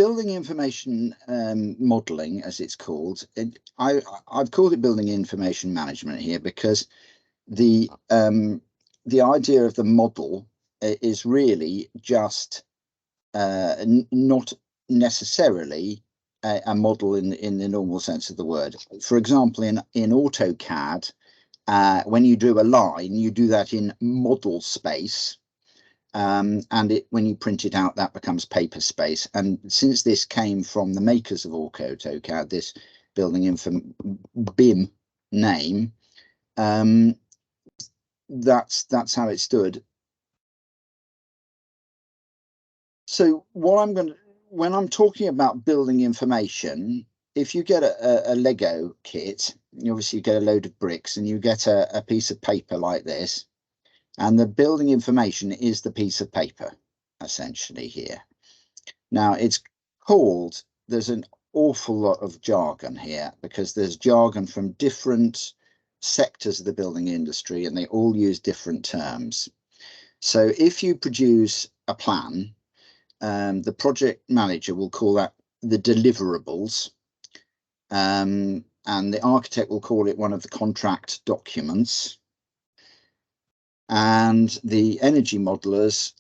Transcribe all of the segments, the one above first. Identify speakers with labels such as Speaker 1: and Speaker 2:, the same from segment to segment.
Speaker 1: building information modeling, as it's called, I've called it building information management here because the idea of the model is really just not necessarily a model in the normal sense of the word. For example, in AutoCAD, when you do a line, you do that in model space. And when you print it out, that becomes paper space. And since this came from the makers of AutoCAD, this building BIM name, that's how it stood. So when I'm talking about building information, if you get a Lego kit, you obviously get a load of bricks and you get a piece of paper like this. And the building information is the piece of paper, essentially, here. Now, it's called, there's an awful lot of jargon here because there's jargon from different sectors of the building industry and they all use different terms. So if you produce a plan, the project manager will call that the deliverables, and the architect will call it one of the contract documents. And the energy modelers,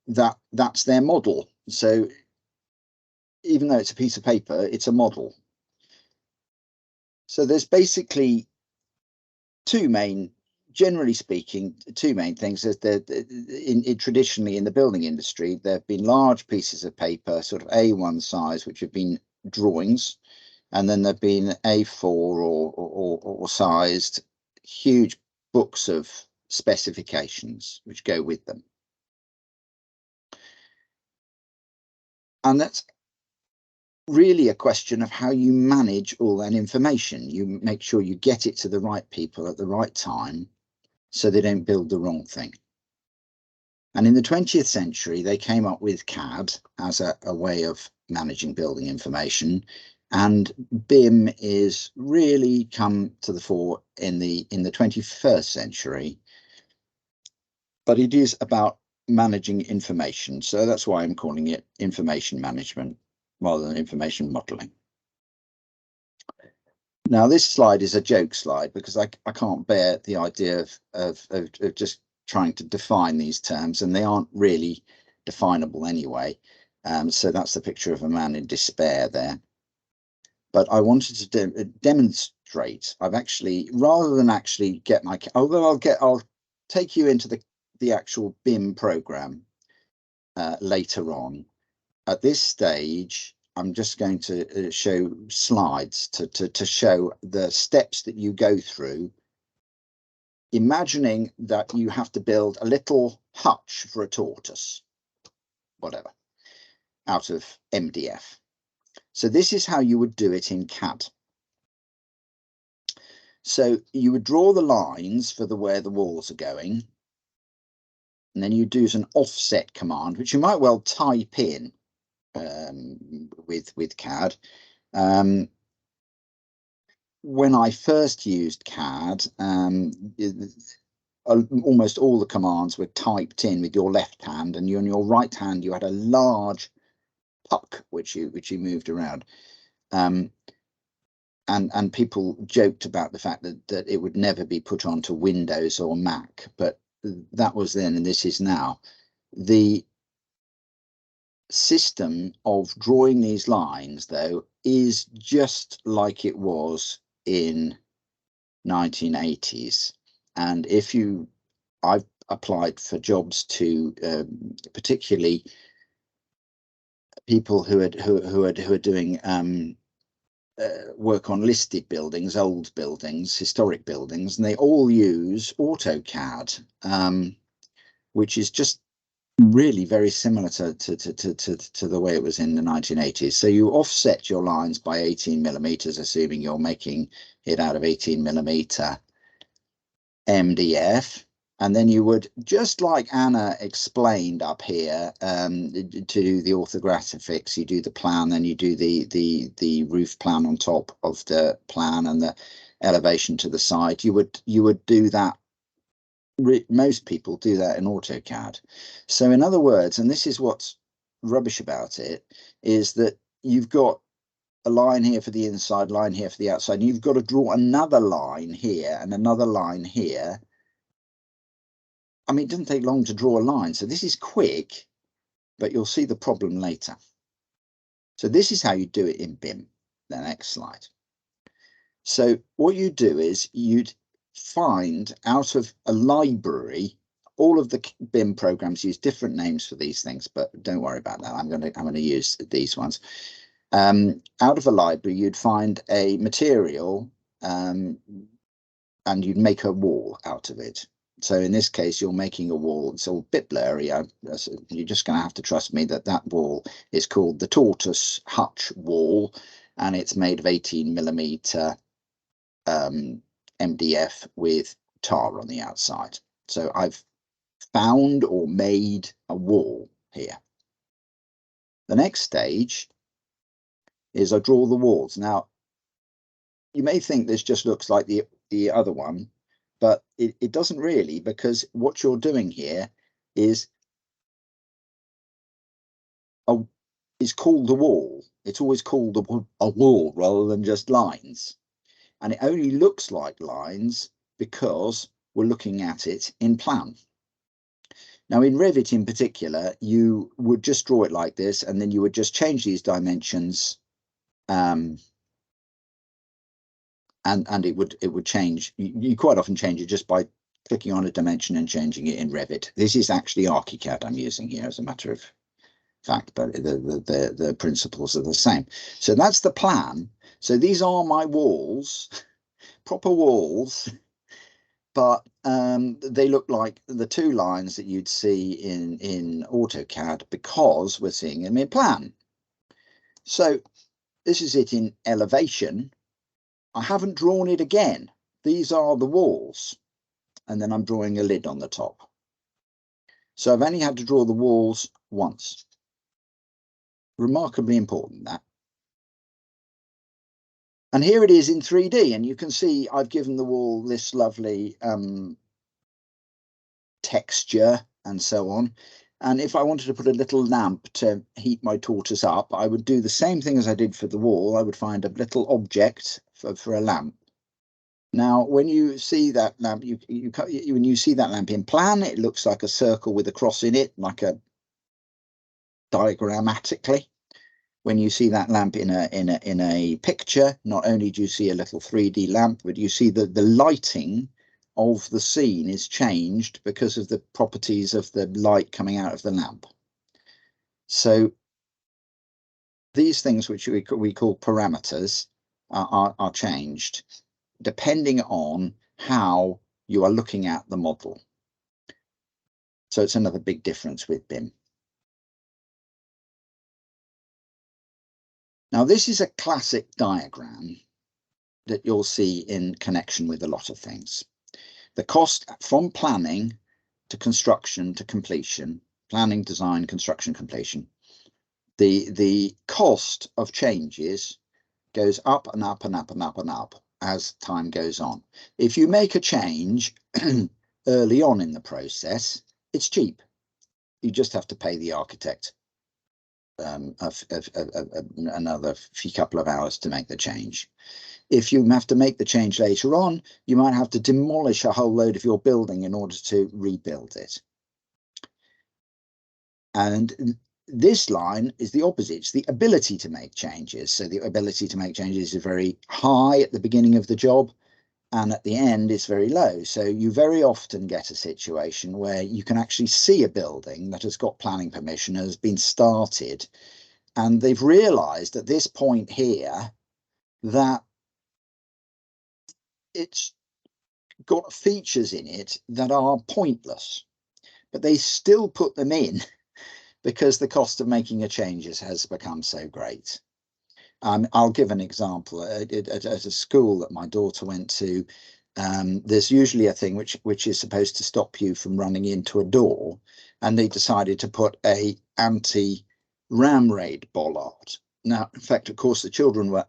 Speaker 1: that's their model. So even though it's a piece of paper, it's a model. So there's basically generally speaking, two main things. Traditionally in the building industry, there have been large pieces of paper, sort of A1 size, which have been drawings, and then there've been A4 or sized huge books of specifications which go with them. And that's really a question of how you manage all that information. You make sure you get it to the right people at the right time so they don't build the wrong thing. And in the 20th century, they came up with CAD as a way of managing building information. And BIM is really come to the fore in the 21st century. But it is about managing information. So that's why I'm calling it information management rather than information modeling. Now, this slide is a joke slide because I can't bear the idea of just trying to define these terms, and they aren't really definable anyway. So that's the picture of a man in despair there. But I wanted to demonstrate. I've actually, rather than actually get my, although I'll take you into the actual BIM program later on. At this stage, I'm just going to show slides to show the steps that you go through, imagining that you have to build a little hutch for a tortoise, whatever, out of MDF. So this is how you would do it in CAD. So you would draw the lines for where the walls are going, and then you do an offset command, which you might well type in with CAD. When I first used CAD, almost all the commands were typed in with your left hand, and on your right hand you had a large puck which you moved around. And people joked about the fact that it would never be put onto Windows or Mac, but that was then and this is now. The system of drawing these lines, though, is just like it was in 1980s. And I've applied for jobs to particularly people who are doing work on listed buildings, old buildings, historic buildings, and they all use AutoCAD, which is just really very similar to the way it was in the 1980s. So you offset your lines by 18mm, assuming you're making it out of 18mm MDF. And then you would, just like Anna explained up here, to the orthographics, you do the plan, then you do the roof plan on top of the plan and the elevation to the side. You would do that. Most people do that in AutoCAD. So in other words, and this is what's rubbish about it, is that you've got a line here for the inside, line here for the outside, and you've got to draw another line here and another line here. I mean, it doesn't take long to draw a line, so this is quick, but you'll see the problem later. So this is how you do it in BIM. The next slide. So what you do is you'd find out of a library. All of the BIM programs use different names for these things, but don't worry about that. I'm going to use these ones. Out of a library, you'd find a material, and you'd make a wall out of it. So in this case, you're making a wall. It's all a bit blurry. You're just going to have to trust me that that wall is called the tortoise hutch wall, and it's made of 18mm MDF with tar on the outside. So I've found or made a wall here. The next stage is I draw the walls. Now, you may think this just looks like the other one, but it doesn't really, because what you're doing here is called the wall. It's always called a wall rather than just lines. And it only looks like lines because we're looking at it in plan. Now in Revit in particular, you would just draw it like this, and then you would just change these dimensions, and it would change. You quite often change it just by clicking on a dimension and changing it in Revit. This is actually ArchiCAD I'm using here as a matter of fact, but the principles are the same. So that's the plan. So these are my walls, proper walls, but they look like the two lines that you'd see in AutoCAD because we're seeing them in plan. So this is it in elevation. I haven't drawn it again. These are the walls, and then I'm drawing a lid on the top. So I've only had to draw the walls once. Remarkably important, that. And here it is in 3D, and you can see I've given the wall this lovely texture and so on. And if I wanted to put a little lamp to heat my tortoise up, I would do the same thing as I did for the wall. I would find a little object for a lamp. Now, when you see that lamp, when you see that lamp in plan, it looks like a circle with a cross in it, like a diagrammatically. When you see that lamp in a picture, not only do you see a little 3D lamp, but you see that the lighting of the scene is changed because of the properties of the light coming out of the lamp. So these things, which we call parameters, are changed depending on how you are looking at the model. So it's another big difference with BIM. Now, this is a classic diagram that you'll see in connection with a lot of things. The cost from planning to construction to completion, planning, design, construction, completion. The cost of changes goes up and up and up and up and up as time goes on. If you make a change early on in the process, it's cheap. You just have to pay the architect another couple of hours to make the change. If you have to make the change later on, you might have to demolish a whole load of your building in order to rebuild it. And this line is the opposite. It's the ability to make changes. So the ability to make changes is very high at the beginning of the job, and at the end it's very low. So you very often get a situation where you can actually see a building that has got planning permission, has been started, and they've realized at this point here that it's got features in it that are pointless, but they still put them in because the cost of making a change has become so great. I'll give an example. At a school that my daughter went to, there's usually a thing which is supposed to stop you from running into a door, and they decided to put a anti-ram raid bollard. Now, in fact, of course, the children were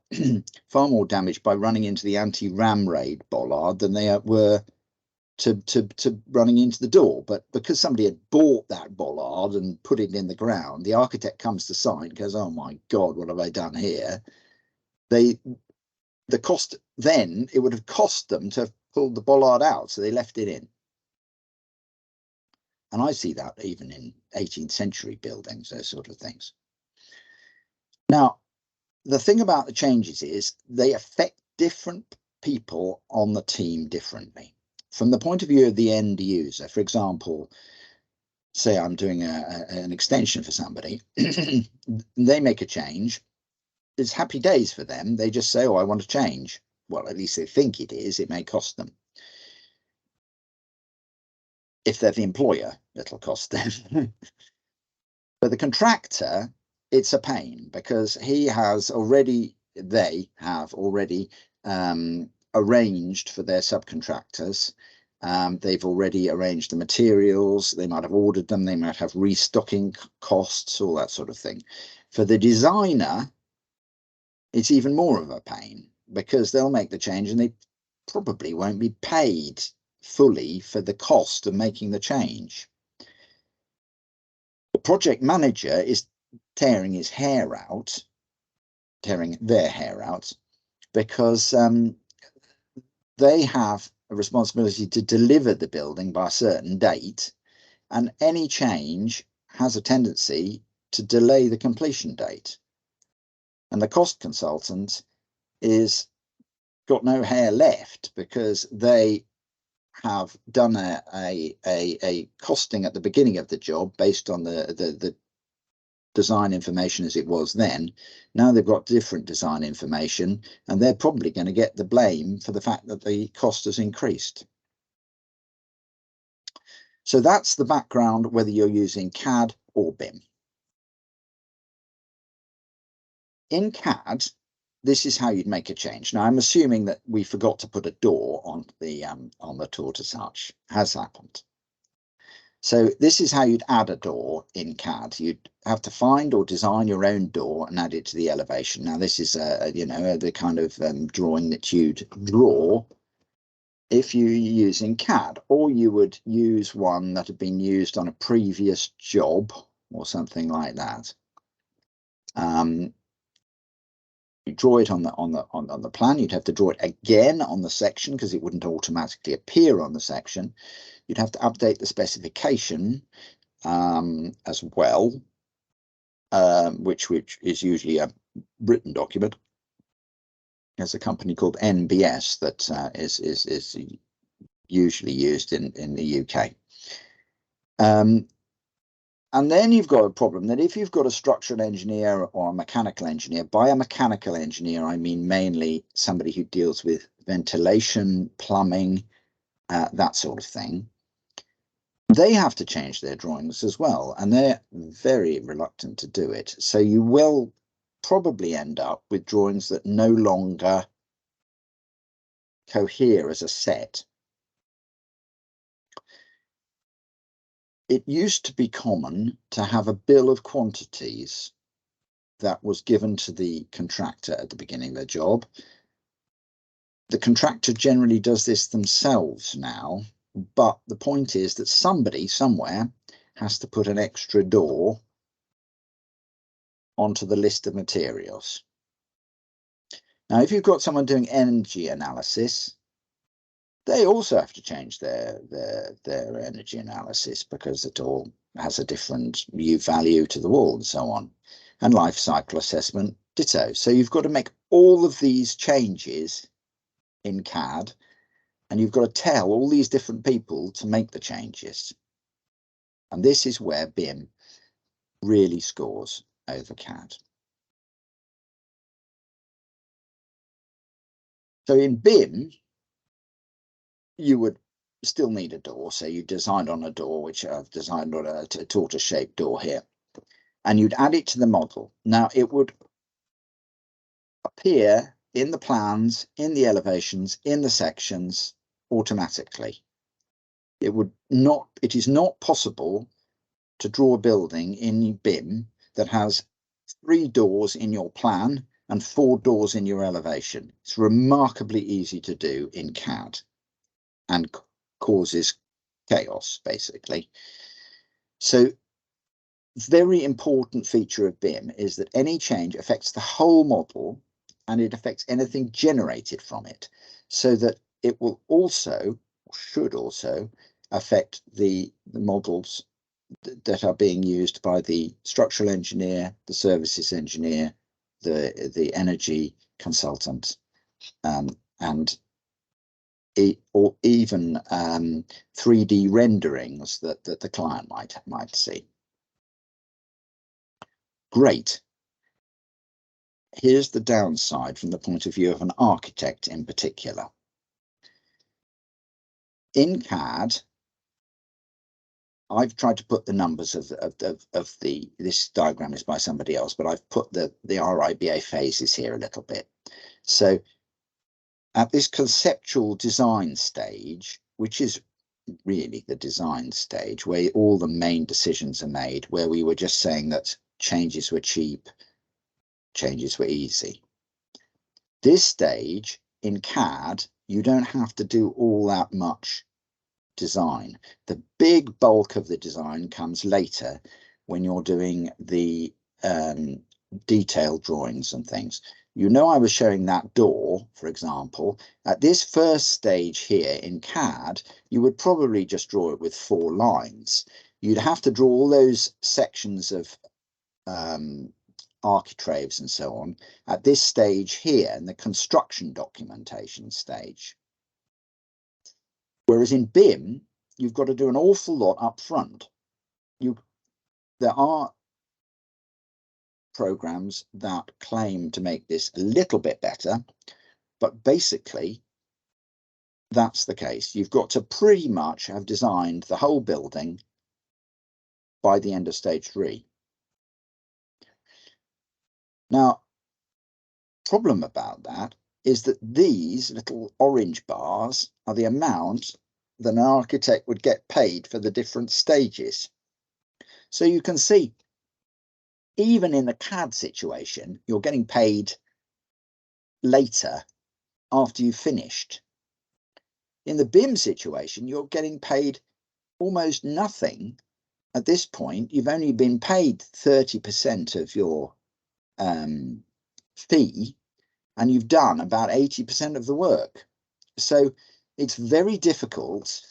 Speaker 1: far more damaged by running into the anti-ram raid bollard than they were to running into the door. But because somebody had bought that bollard and put it in the ground, the architect comes to site and goes, oh my God, what have I done here? The cost then, it would have cost them to have pulled the bollard out, so they left it in. And I see that even in 18th century buildings, those sort of things. Now, the thing about the changes is they affect different people on the team differently. From the point of view of the end user, for example, say I'm doing an extension for somebody, they make a change. It's happy days for them. They just say, oh, I want to change. Well, at least they think it is. It may cost them. If they're the employer, it'll cost them. But the contractor, it's a pain because they have already arranged for their subcontractors. They've already arranged the materials. They might have ordered them. They might have restocking costs, all that sort of thing. For the designer, it's even more of a pain because they'll make the change and they probably won't be paid fully for the cost of making the change. The project manager is tearing their hair out because they have a responsibility to deliver the building by a certain date, and any change has a tendency to delay the completion date. And the cost consultant is got no hair left because they have done a costing at the beginning of the job based on the design information as it was then. Now they've got different design information and they're probably going to get the blame for the fact that the cost has increased. So that's the background, whether you're using CAD or BIM. In CAD, this is how you'd make a change. Now, I'm assuming that we forgot to put a door on the tour to such. Has happened. So this is how you'd add a door in CAD. You'd have to find or design your own door and add it to the elevation. Now, this is the kind of drawing that you'd draw if you're using CAD, or you would use one that had been used on a previous job or something like that. You draw it on the plan. You'd have to draw it again on the section because it wouldn't automatically appear on the section. You'd have to update the specification as well, which is usually a written document. There's a company called NBS that is usually used in the UK. And then you've got a problem that if you've got a structural engineer or a mechanical engineer, by a mechanical engineer, I mean mainly somebody who deals with ventilation, plumbing, that sort of thing. They have to change their drawings as well, and they're very reluctant to do it. So you will probably end up with drawings that no longer cohere as a set. It used to be common to have a bill of quantities that was given to the contractor at the beginning of the job. The contractor generally does this themselves now, but the point is that somebody somewhere has to put an extra door onto the list of materials. Now, if you've got someone doing energy analysis, they also have to change their energy analysis because it all has a different U value to the wall and so on. And life cycle assessment, ditto. So you've got to make all of these changes in CAD, and you've got to tell all these different people to make the changes. And this is where BIM really scores over CAD. So in BIM, you would still need a door. So you designed on a door, which I've designed on a tortoise-shaped door here, and you'd add it to the model. Now it would appear in the plans, in the elevations, in the sections automatically. It is not possible to draw a building in BIM that has 3 doors in your plan and 4 doors in your elevation. It's remarkably easy to do in CAD and causes chaos, basically. So very important feature of BIM is that any change affects the whole model, and it affects anything generated from it, so that it will also, should also, affect the models that are being used by the structural engineer, the services engineer, the energy consultant, and or even 3D renderings that the client might see. Great. Here's the downside from the point of view of an architect in particular. In CAD, I've tried to put the numbers of this diagram is by somebody else, but I've put the RIBA phases here a little bit. So at this conceptual design stage, which is really the design stage where all the main decisions are made, where we were just saying that changes were cheap, changes were easy. This stage in CAD, you don't have to do all that much design. The big bulk of the design comes later when you're doing the detailed drawings and things. You know, I was showing that door, for example. At this first stage here in CAD, you would probably just draw it with 4 lines. You'd have to draw all those sections of architraves and so on at this stage here in the construction documentation stage. Whereas in BIM, you've got to do an awful lot up front. There are programs that claim to make this a little bit better, but basically that's the case. You've got to pretty much have designed the whole building by the end of stage 3. Now, problem about that is that these little orange bars are the amount that an architect would get paid for the different stages. So you can see, even in the CAD situation, you're getting paid later after you've finished. In the BIM situation, you're getting paid almost nothing at this point. You've only been paid 30% of your fee, and you've done about 80% of the work. So it's very difficult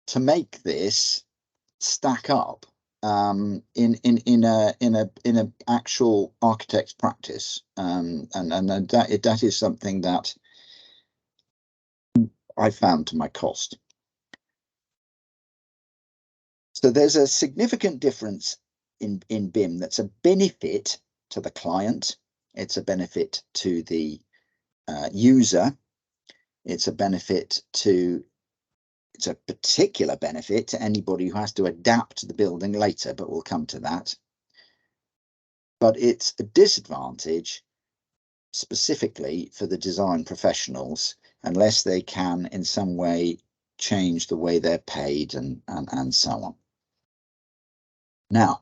Speaker 1: to make this stack up in a actual architect's practice, and that is something that I found to my cost. So there's a significant difference in BIM that's a benefit to the client. It's a benefit to the user. It's a particular benefit to anybody who has to adapt the building later, but we'll come to that. But it's a disadvantage specifically for the design professionals unless they can in some way change the way they're paid and so on. Now,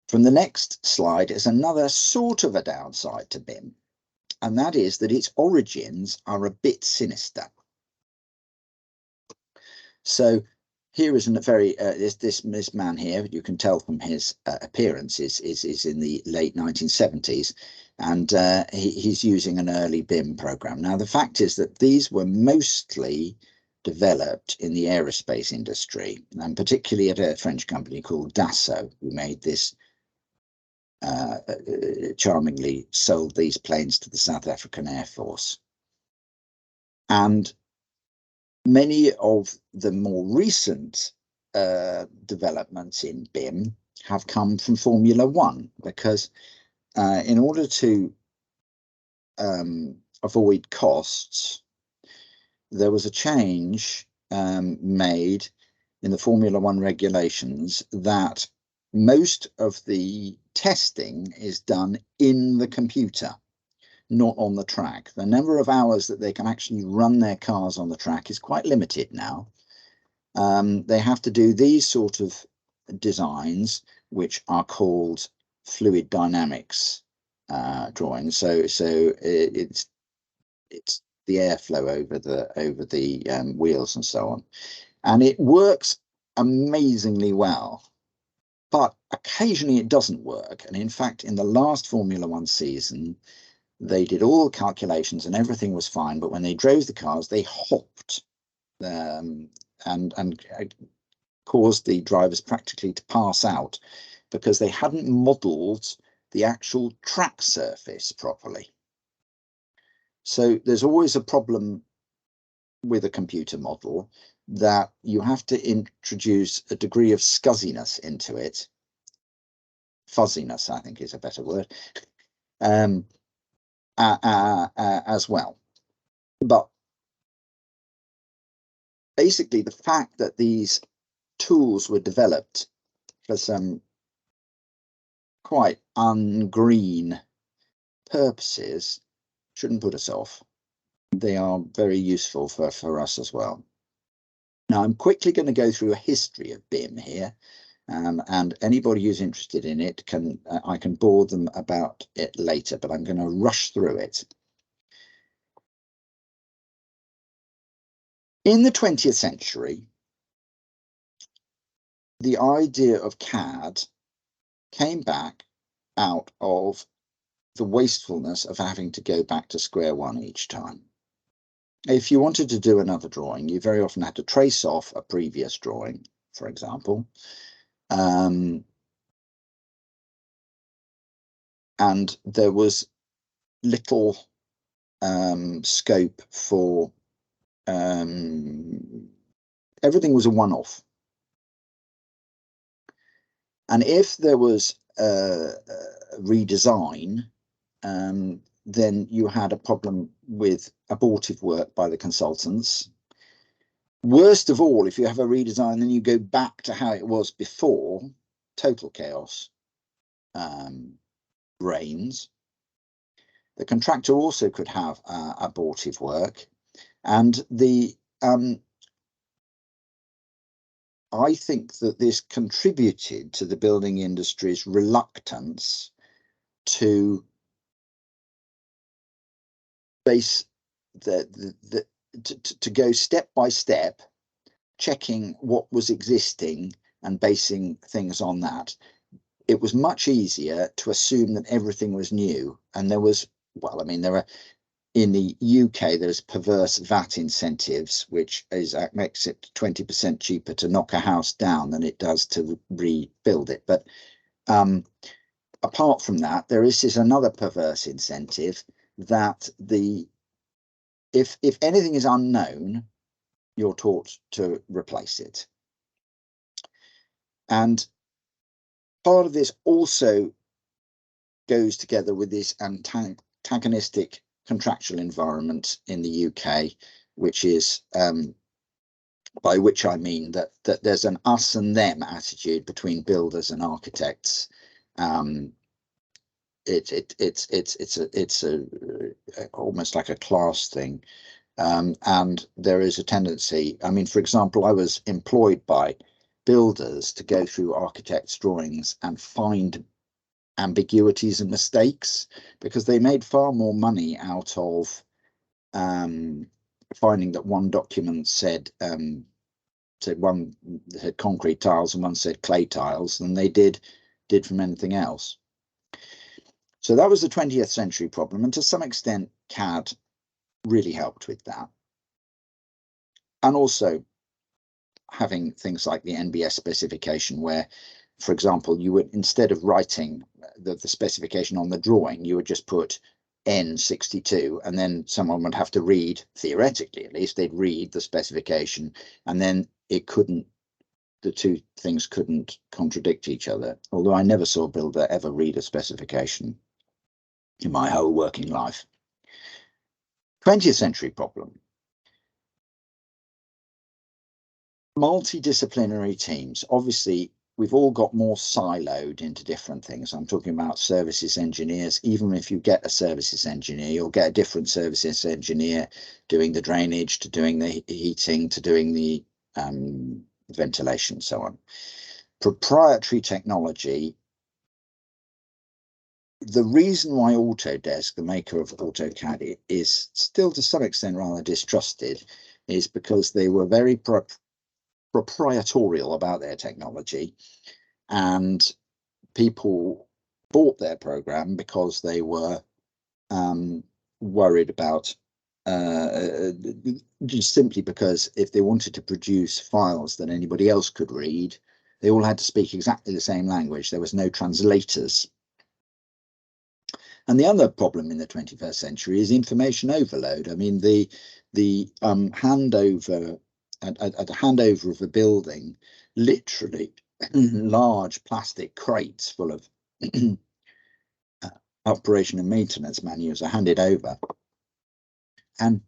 Speaker 1: from the next slide is another sort of a downside to BIM, and that is that its origins are a bit sinister. So here is a very this man here, you can tell from his appearance, is in the late 1970s, and he's using an early BIM program. Now, the fact is that these were mostly developed in the aerospace industry, and particularly at a French company called Dassault, who made this charmingly sold these planes to the South African Air Force. And many of the more recent developments in BIM have come from Formula One, because in order to avoid costs, there was a change made in the Formula One regulations that most of the testing is done in the computer, not on the track. The number of hours that they can actually run their cars on the track is quite limited now. They have to do these sort of designs, which are called fluid dynamics drawings. So it's the airflow over the wheels and so on. And it works amazingly well, but occasionally it doesn't work. And in fact, in the last Formula One season, they did all the calculations and everything was fine, but when they drove the cars, they hopped and caused the drivers practically to pass out because they hadn't modelled the actual track surface properly. So there's always a problem with a computer model, that you have to introduce a degree of scuzziness into it. Fuzziness, I think, is a better word, as well. But basically, the fact that these tools were developed for some quite ungreen purposes shouldn't put us off. They are very useful for us as well. Now, I'm quickly going to go through a history of BIM here, and anybody who's interested in it can I can bore them about it later, but I'm going to rush through it. In the 20th century, the idea of CAD came back out of the wastefulness of having to go back to square one each time. If you wanted to do another drawing, you very often had to trace off a previous drawing, for example. And there was little scope for everything was a one-off. And if there was a redesign, then you had a problem with abortive work by the consultants. Worst of all, if you have a redesign, then you go back to how it was before, total chaos reigns. The contractor also could have abortive work, and I think that this contributed to the building industry's reluctance to base to go step by step, checking what was existing and basing things on that. It was much easier to assume that everything was new, and there was, well, I mean, there are, in the UK, there's perverse VAT incentives, which makes it 20% cheaper to knock a house down than it does to rebuild it. But apart from that, there is another perverse incentive that if anything is unknown, you're taught to replace it. And part of this also goes together with this antagonistic contractual environment in the UK, which is by which I mean that there's an us and them attitude between builders and architects. It's almost like a class thing, and there is a tendency. I mean, for example, I was employed by builders to go through architects' drawings and find ambiguities and mistakes, because they made far more money out of finding that one document said one had concrete tiles and one said clay tiles than they did from anything else. So that was the 20th century problem, and to some extent CAD really helped with that. And also having things like the NBS specification, where, for example, you would, instead of writing the specification on the drawing, you would just put N62, and then someone would have to read, theoretically at least, they'd read the specification, and then it couldn't, the two things couldn't contradict each other. Although I never saw a builder ever read a specification in my whole working life. 20th century problem. Multidisciplinary teams. Obviously, we've all got more siloed into different things. I'm talking about services engineers. Even if you get a services engineer, you'll get a different services engineer doing the drainage, to doing the heating, to doing the ventilation, so on. Proprietary technology the reason why Autodesk, the maker of AutoCAD, is still to some extent rather distrusted is because they were very proprietorial about their technology, and people bought their program because they were worried about just simply because if they wanted to produce files that anybody else could read, they all had to speak exactly the same language. There was no translators. And the other problem in the 21st century is information overload. I mean, the handover at a handover of a building, literally large plastic crates full of operation and maintenance manuals are handed over, and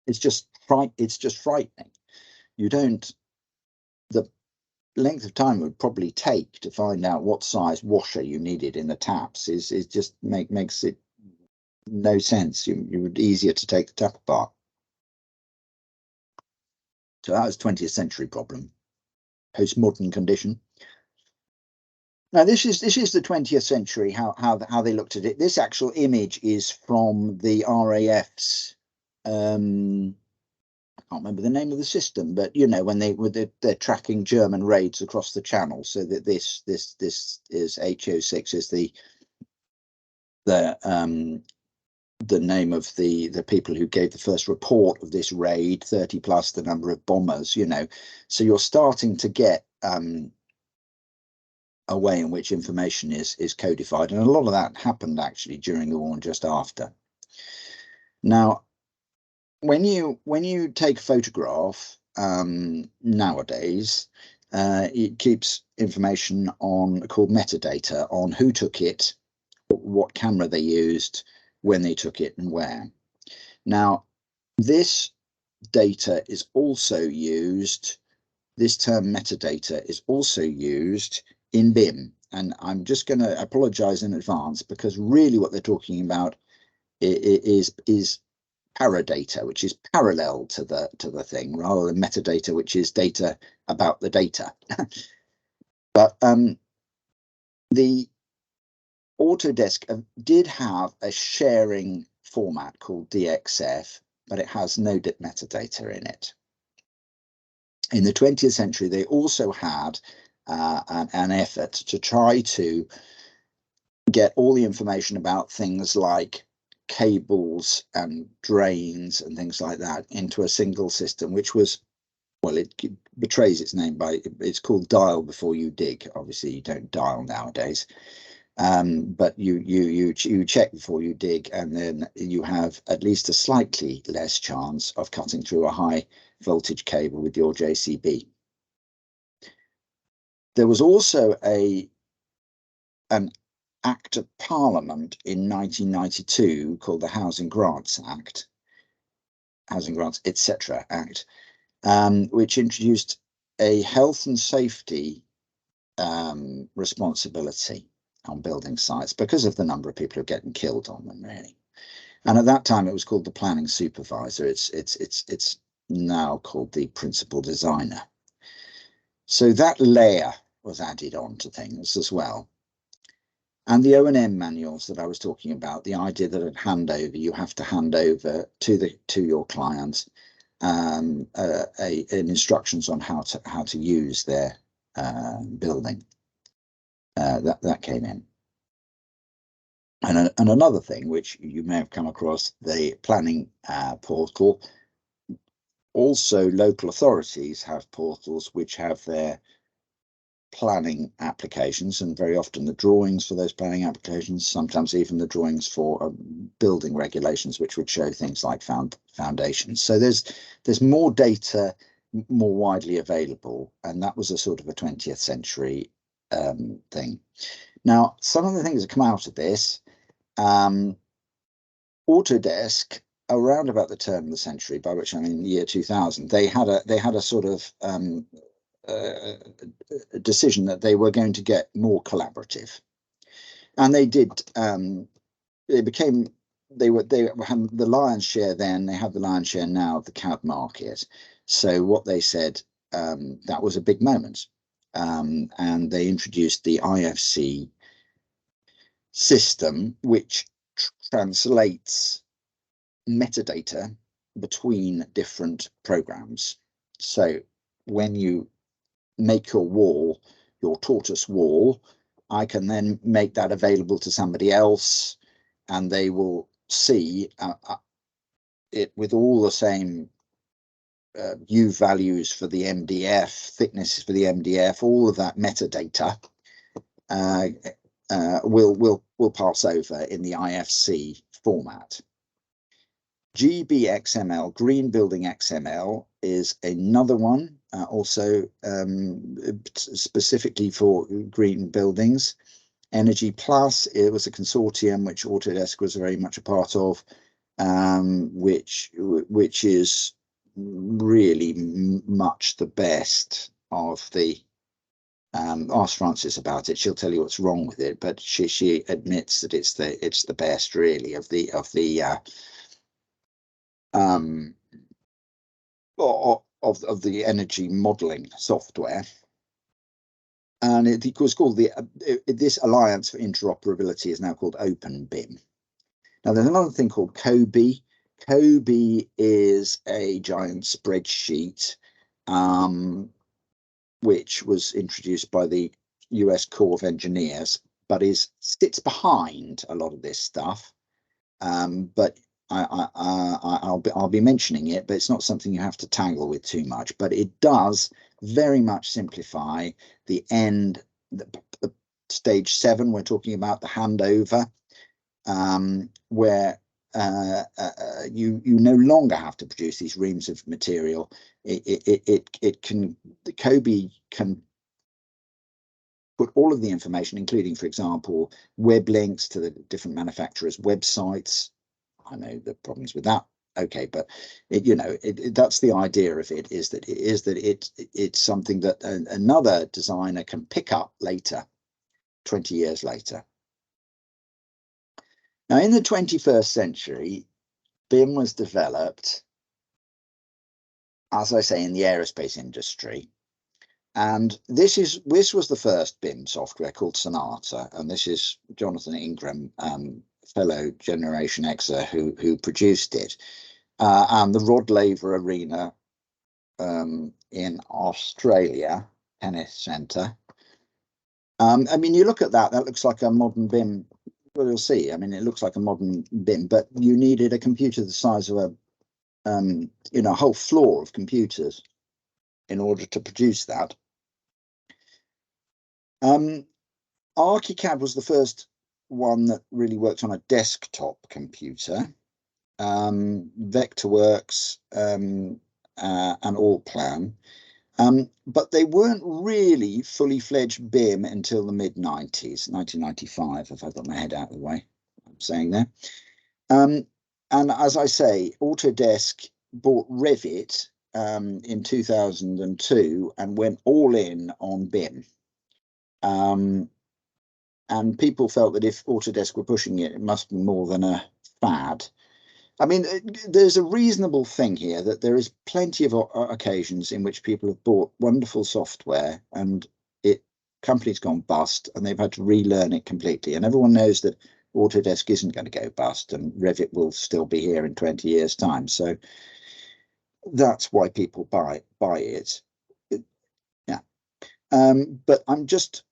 Speaker 1: it's just frightening. You don't, the length of time it would probably take to find out what size washer you needed in the taps is just makes it no sense. You would easier to take the tap apart. So that was 20th century problem, postmodern condition. Now this is the 20th century, how they looked at it. This actual image is from the RAF's I can't remember the name of the system, but you know, when they're tracking German raids across the channel. So that this is HO6 is the name of the people who gave the first report of this raid, 30 plus the number of bombers, you know. So you're starting to get a way in which information is codified, and a lot of that happened actually during the war and just after. Now, when you take a photograph nowadays, it keeps information on called metadata on who took it, what camera they used, when they took it, and where. Now, this data is also used, this term metadata is also used in BIM. And I'm just going to apologize in advance, because really what they're talking about is paradata, which is parallel to the thing, rather than metadata, which is data about the data. But the Autodesk did have a sharing format called DXF, but it has no metadata in it. In the 20th century, they also had an effort to try to get all the information about things like cables and drains and things like that into a single system, which was, well, it betrays its name by, it's called dial before you dig. Obviously you don't dial nowadays, but you check before you dig, and then you have at least a slightly less chance of cutting through a high voltage cable with your JCB. There was also an Act of Parliament in 1992 called the Housing Grants Act, Housing Grants etc. Act, which introduced a health and safety responsibility on building sites because of the number of people who are getting killed on them, really. And at that time it was called the planning supervisor. It's now called the principal designer. So that layer was added on to things as well. And the O&M manuals that I was talking about, the idea that at handover you have to hand over to your client an instructions on how to use their building. That came in. And another thing which you may have come across, the planning portal. Also, local authorities have portals which have their planning applications, and very often the drawings for those planning applications, sometimes even the drawings for building regulations, which would show things like foundations. So there's more data more widely available, and that was a sort of a 20th century thing. Now, some of the things that come out of this, Autodesk, around about the turn of the century, by which I mean the year 2000, they had a sort of a decision that they were going to get more collaborative, and they did. They became, they had the lion's share then, they have the lion's share now of the CAD market. So what they said, that was a big moment, and they introduced the IFC system which translates metadata between different programs. So when you make your wall, your tortoise wall, I can then make that available to somebody else, and they will see it with all the same U values for the MDF, thicknesses for the MDF, all of that metadata will pass over in the IFC format. GBXML, Green Building XML, is another one, also specifically for green buildings. Energy Plus, it was a consortium which Autodesk was very much a part of, which is really much the best of the. Ask Frances about it; she'll tell you what's wrong with it, but she admits that it's the best really of the energy modeling software. And it was called this Alliance for Interoperability is now called Open BIM. Now there's another thing called COBE. COBE is a giant spreadsheet which was introduced by the US Corps of Engineers, but sits behind a lot of this stuff. But I'll be mentioning it, but it's not something you have to tangle with too much. But it does very much simplify the stage 7. We're talking about the handover, where you no longer have to produce these reams of material. The COBE can put all of the information, including, for example, web links to the different manufacturers' websites. I know the problems with that. Okay, but that's the idea of it, is that it's something that another designer can pick up later, 20 years later. Now, in the 21st century, BIM was developed, as I say, in the aerospace industry. And this was the first BIM software called Sonata, and this is Jonathan Ingram, fellow Generation Xer, who produced it. And the Rod Laver Arena in Australia, Tennis Centre. I mean, you look at that looks like a modern BIM. Well, you'll see. I mean, it looks like a modern BIM, but you needed a computer the size of a whole floor of computers in order to produce that. ArchiCAD was the first one that really worked on a desktop computer. Vectorworks and Allplan, but they weren't really fully fledged BIM until the mid-90s, 1995, if I've got my head out of the way, I'm saying there. And as I say, Autodesk bought Revit in 2002 and went all in on BIM. And people felt that if Autodesk were pushing it, it must be more than a fad. I mean, there's a reasonable thing here that there is plenty of occasions in which people have bought wonderful software and company's gone bust and they've had to relearn it completely. And everyone knows that Autodesk isn't going to go bust and Revit will still be here in 20 years' time. So that's why people buy it. Yeah. But I'm just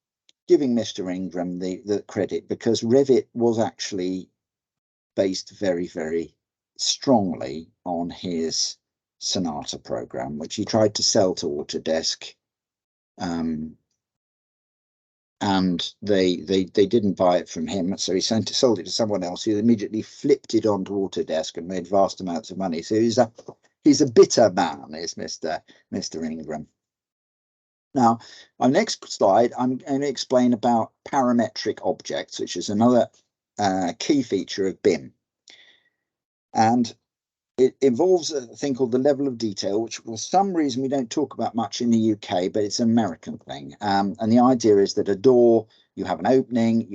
Speaker 1: giving Mr. Ingram the credit, because Revit was actually based very, very strongly on his Sonata program, which he tried to sell to Autodesk, and they didn't buy it from him, so he sold it to someone else who immediately flipped it onto Autodesk and made vast amounts of money. So he's a bitter man, is Mr. Ingram. Now, on next slide, I'm going to explain about parametric objects, which is another key feature of BIM. And it involves a thing called the level of detail, which for some reason we don't talk about much in the UK, but it's an American thing. And the idea is that a door, you have an opening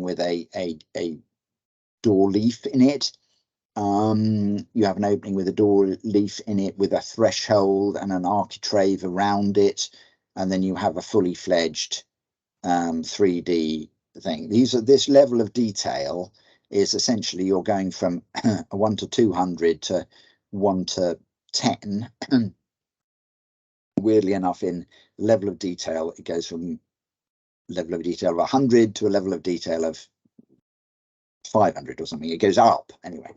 Speaker 1: with a door leaf in it. You have an opening with a door leaf in it with a threshold and an architrave around it. And then you have a fully fledged 3D thing. This level of detail is essentially you're going from a 1 to 200 to 1 to 10. Weirdly enough, in level of detail, it goes from level of detail of 100 to a level of detail of 500 or something. It goes up anyway.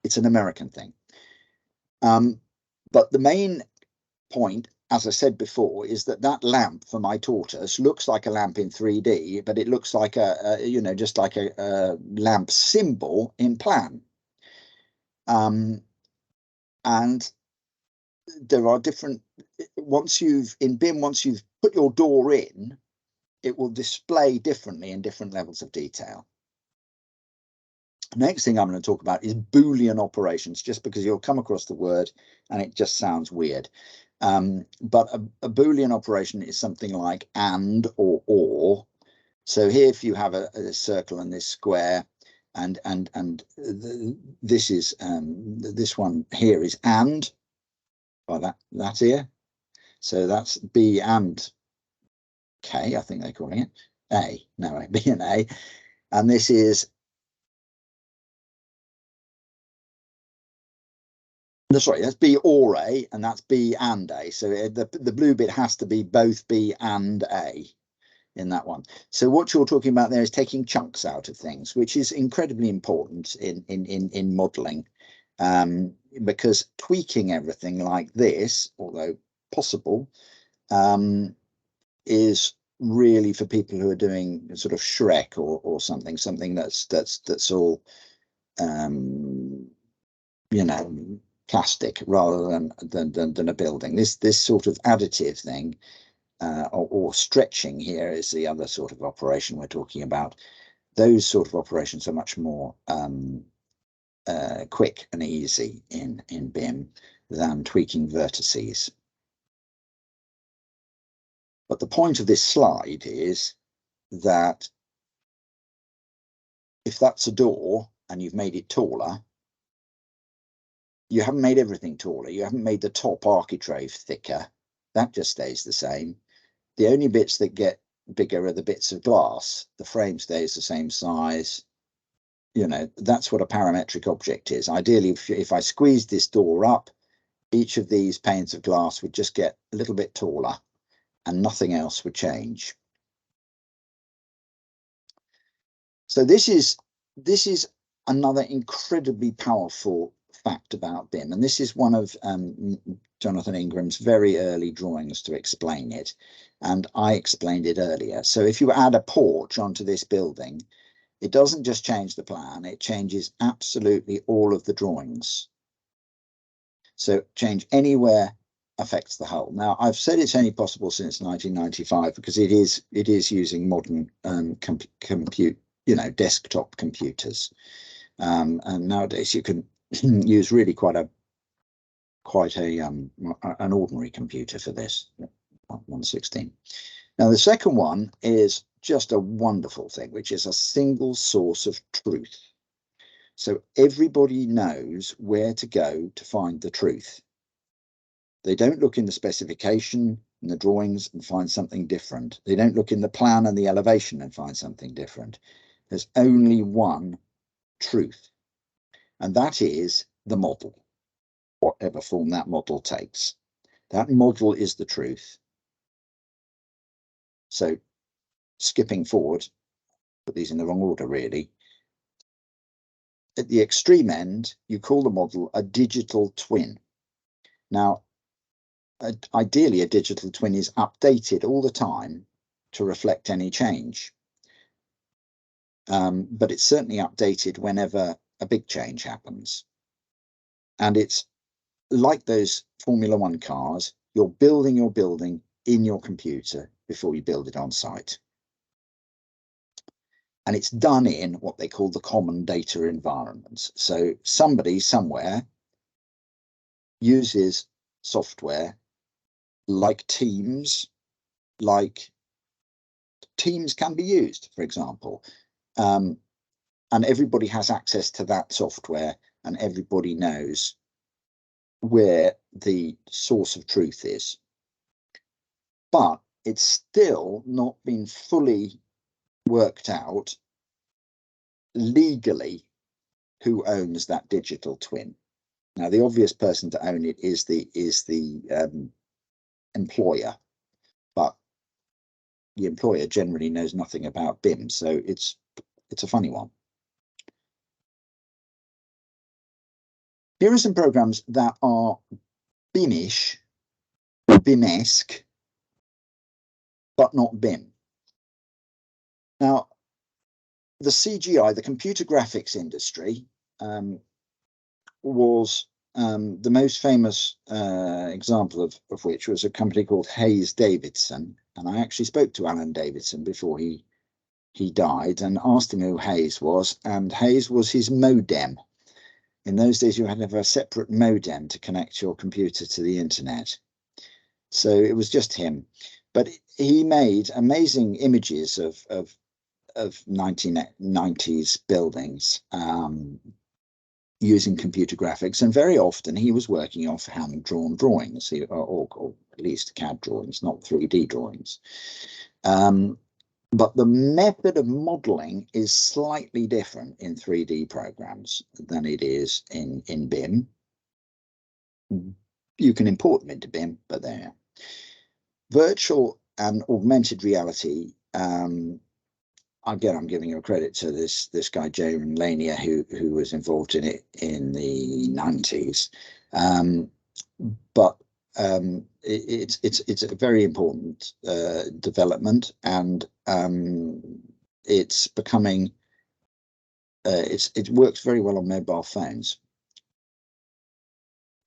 Speaker 1: It's an American thing. But the main point, as I said before, is that lamp for my tortoise looks like a lamp in 3D, but it looks like just like a lamp symbol in plan. And there are different, once you've put your door in, it will display differently in different levels of detail. Next thing I'm going to talk about is Boolean operations, just because you'll come across the word and it just sounds weird. But a Boolean operation is something like and or. So here, if you have a circle and this square, this is this one here is and, well, that here. So that's B and K, I think they're calling it. A, no, B and A. And this is, sorry, that's B or A, and that's B and A. So the blue bit has to be both B and A in that one. So what you're talking about there is taking chunks out of things, which is incredibly important in modeling, because tweaking everything like this, although possible, is really for people who are doing sort of Shrek or something that's all plastic rather than a building. This sort of additive thing, or stretching here is the other sort of operation we're talking about. Those sort of operations are much more quick and easy in BIM than tweaking vertices. But the point of this slide is that if that's a door and you've made it taller, you haven't made everything taller. You haven't made the top architrave thicker. That just stays the same. The only bits that get bigger are the bits of glass. The frame stays the same size. That's what a parametric object is. Ideally, if I squeezed this door up, each of these panes of glass would just get a little bit taller and nothing else would change. So this is another incredibly powerful fact about BIM, and this is one of Jonathan Ingram's very early drawings to explain it, and I explained it earlier. So if you add a porch onto this building, it doesn't just change the plan, it changes absolutely all of the drawings. So change anywhere affects the whole. Now, I've said it's only possible since 1995 because it is using modern compute, desktop computers, and nowadays you can use really quite an ordinary computer for this, 116. Now, the second one is just a wonderful thing, which is a single source of truth. So everybody knows where to go to find the truth. They don't look in the specification and the drawings and find something different. They don't look in the plan and the elevation and find something different. There's only one truth, and that is the model, whatever form that model takes. That model is the truth. So skipping forward, put these in the wrong order really. At the extreme end, you call the model a digital twin. Now, ideally, a digital twin is updated all the time to reflect any change. But it's certainly updated whenever a big change happens. And it's like those Formula One cars, you're building your building in your computer before you build it on site. And it's done in what they call the common data environments. So somebody somewhere uses software like Teams can be used, for example. And everybody has access to that software and everybody knows where the source of truth is. But it's still not been fully worked out legally who owns that digital twin. Now, the obvious person to own it is the employer, but the employer generally knows nothing about BIM, so it's a funny one. Here are some programs that are BIM-ish or BIM-esque, but not BIM. Now, the CGI, the computer graphics industry, was the most famous example of which was a company called Hayes Davidson. And I actually spoke to Alan Davidson before he died and asked him who Hayes was, and Hayes was his modem. In those days, you had to have a separate modem to connect your computer to the internet. So it was just him. But he made amazing images of 1990s buildings using computer graphics. And very often he was working off hand-drawn drawings, or at least CAD drawings, not 3D drawings. But the method of modeling is slightly different in 3D programs than it is in BIM. You can import them into BIM, but there. Virtual and augmented reality. Again, I'm giving you a credit to this guy, Jaron Lanier, who was involved in it in the 90s. But it's a very important development, and it's becoming it works very well on mobile phones.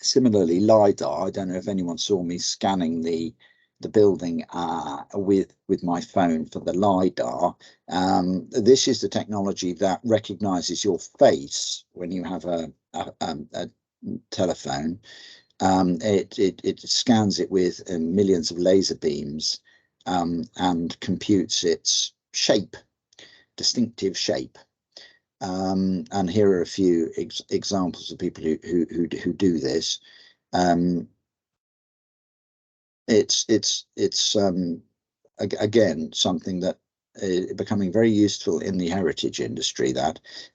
Speaker 1: Similarly, LiDAR, I don't know if anyone saw me scanning the building with my phone for the LiDAR. This is the technology that recognizes your face when you have a telephone. It scans it with millions of laser beams and computes its shape, distinctive shape. And here are a few examples of people who do this. It's again something that is becoming very useful in the heritage industry,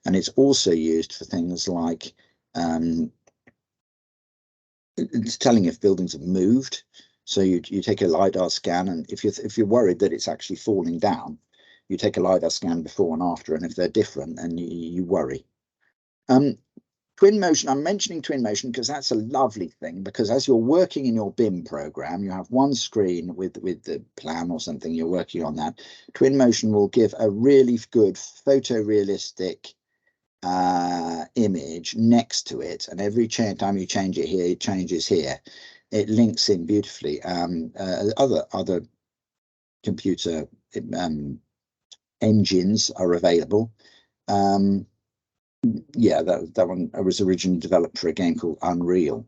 Speaker 1: and it's also used for things like it's telling if buildings have moved. So you take a LiDAR scan, and if you're worried that it's actually falling down, you take a LiDAR scan before and after, and if they're different, then you worry. Twin motion, I'm mentioning twin motion because that's a lovely thing, because as you're working in your BIM program, you have one screen with the plan or something, you're working on that. Twin motion will give a really good photorealistic image next to it, and every time you change it here, it changes here. It links in beautifully. Other computer engines are available. Yeah, that one was originally developed for a game called Unreal,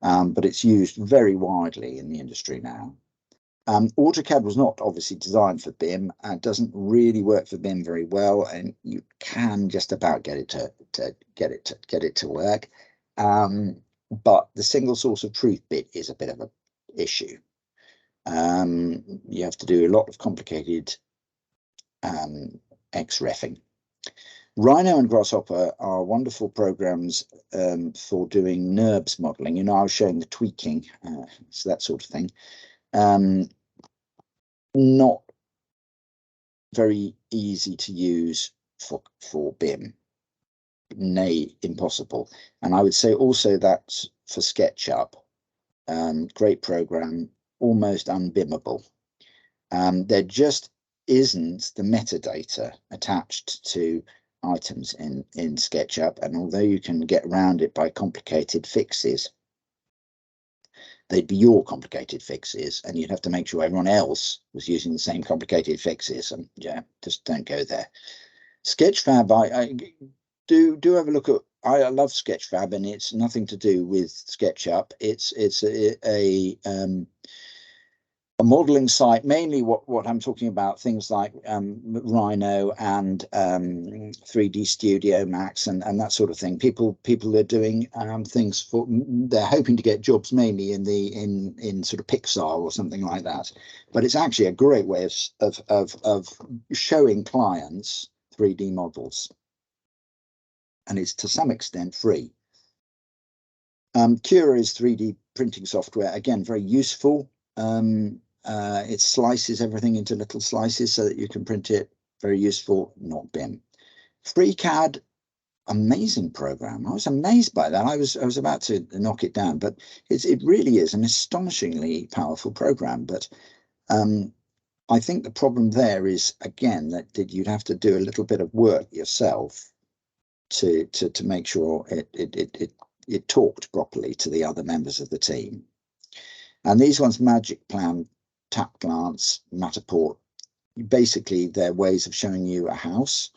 Speaker 1: but it's used very widely in the industry now. AutoCAD was not obviously designed for BIM and doesn't really work for BIM very well, and you can just about get it to work. But the single source of truth bit is a bit of an issue. You have to do a lot of complicated XREFing. Rhino and Grasshopper are wonderful programs for doing NURBS modeling. You know, I was showing the tweaking, so that sort of thing. Not very easy to use for BIM, nay, impossible. And I would say also that for SketchUp, great program, almost unbimmable. There just isn't the metadata attached to items in SketchUp, and although you can get around it by complicated fixes, they'd be your complicated fixes, and you'd have to make sure everyone else was using the same complicated fixes, and yeah, just don't go there. Sketchfab, I do have a look at. I love Sketchfab, and it's nothing to do with SketchUp. It's a modeling site, mainly what I'm talking about, things like Rhino and 3D Studio Max and that sort of thing. People are doing things for, they're hoping to get jobs mainly in sort of Pixar or something like that. But it's actually a great way of showing clients 3D models, and it's to some extent free. Cura is 3D printing software, again, very useful. It slices everything into little slices so that you can print it. Very useful, not BIM. FreeCAD, amazing program. I was amazed by that. I was about to knock it down, but it really is an astonishingly powerful program. But I think the problem there is, again, that you'd have to do a little bit of work yourself to make sure it talked properly to the other members of the team. And these ones, Magic Plan, Tap Glance, Matterport, basically they're ways of showing you a house,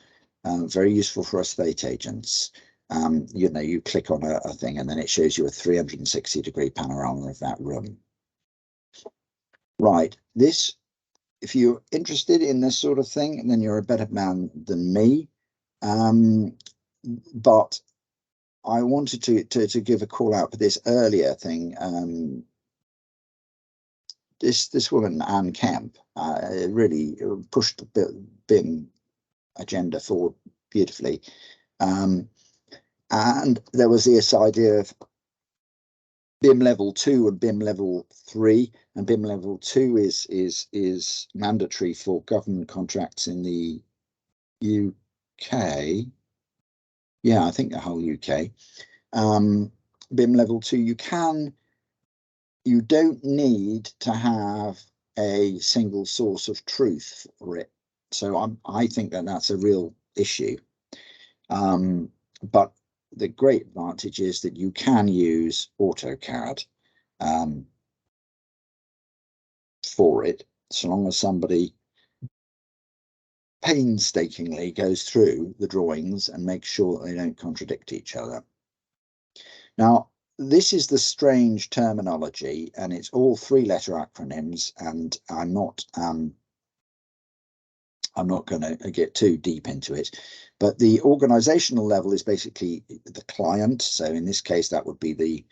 Speaker 1: very useful for estate agents. You know, you click on a thing and then it shows you a 360-degree panorama of that room. Right, this, if you're interested in this sort of thing, then you're a better man than me. But I wanted to give a call out for this earlier thing. This woman, Anne Kemp, really pushed the BIM agenda forward beautifully. And there was this idea of BIM level 2 and BIM level 3, and BIM level 2 is mandatory for government contracts in the UK. Yeah, I think the whole UK. BIM level 2, you don't need to have a single source of truth for it. So I think that's a real issue. But the great advantage is that you can use AutoCAD for it, so long as somebody painstakingly goes through the drawings and makes sure that they don't contradict each other. Now, this is the strange terminology, and it's all 3-letter acronyms, and I'm not going to get too deep into it, but the organizational level is basically the client. So in this case, that would be the